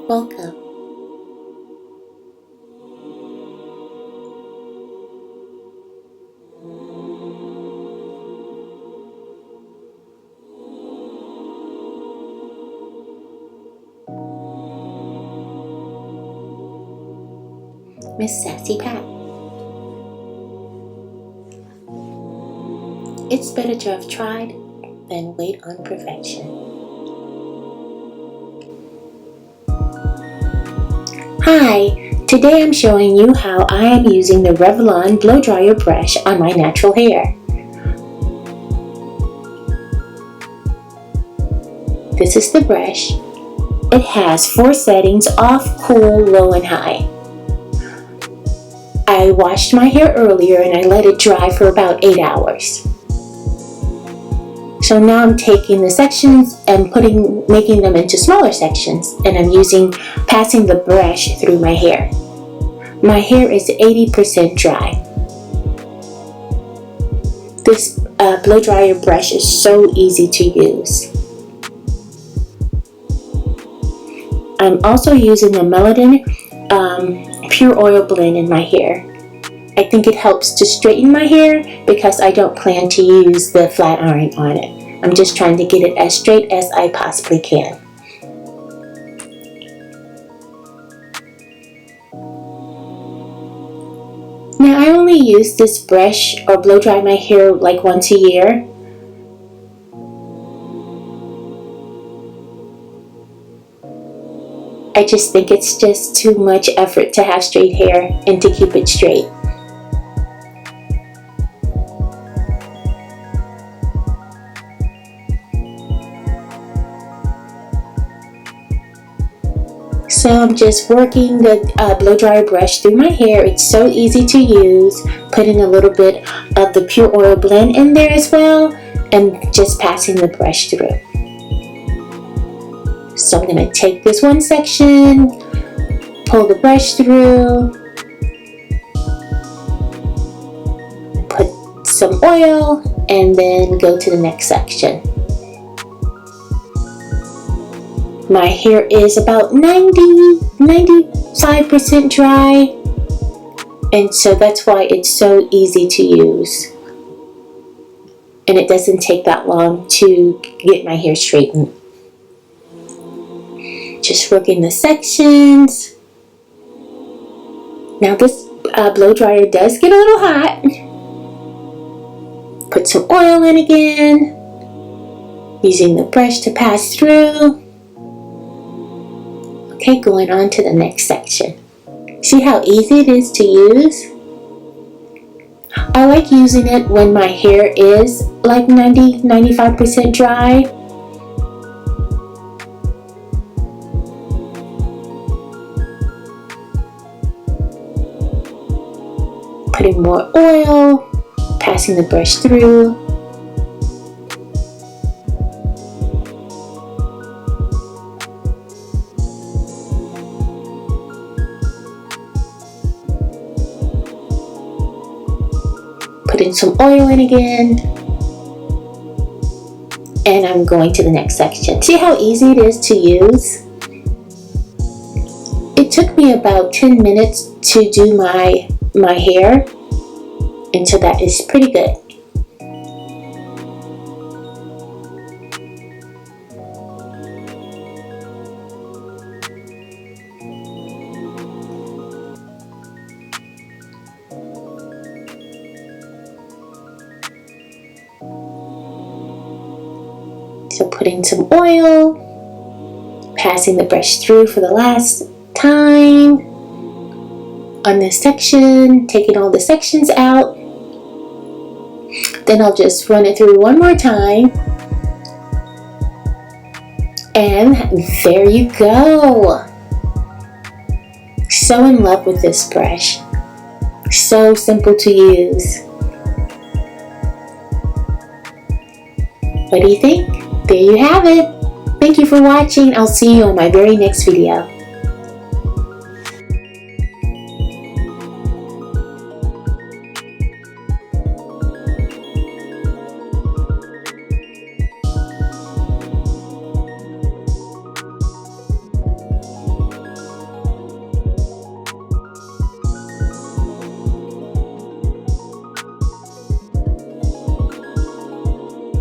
Welcome. MsSassyPat. It's better to have tried than wait on perfection. Hi, today I'm showing you how I am using the Revlon blow dryer brush on my natural hair. This is the brush. It has 4 settings: off, cool, low, and high. I washed my hair earlier and I let it dry for about 8 hours. So now I'm taking the sections and making them into smaller sections, and I'm passing the brush through my hair. My hair is 80% dry. This blow dryer brush is so easy to use. I'm also using a Melanin pure oil blend in my hair. I think it helps to straighten my hair because I don't plan to use the flat iron on it. I'm just trying to get it as straight as I possibly can. Now I only use this brush or blow dry my hair like once a year. I just think it's just too much effort to have straight hair and to keep it straight. So I'm just working the blow dryer brush through my hair. It's so easy to use. Putting a little bit of the pure oil blend in there as well, and just passing the brush through. So I'm going to take this one section, pull the brush through, put some oil, and then go to the next section. My hair is about 95% dry, and so that's why it's so easy to use. And it doesn't take that long to get my hair straightened. Just working the sections. Now this blow dryer does get a little hot. Put some oil in again, using the brush to pass through. Okay, going on to the next section. See how easy it is to use? I like using it when my hair is like 95% dry. Putting more oil, passing the brush through. Putting some oil in again. And I'm going to the next section. See how easy it is to use? It took me about 10 minutes to do my hair, and so that is pretty good. So putting some oil, passing the brush through for the last time on this section, taking all the sections out. Then I'll just run it through one more time. And there you go. So in love with this brush. So simple to use. What do you think? There you have it. Thank you for watching. I'll see you on my very next video.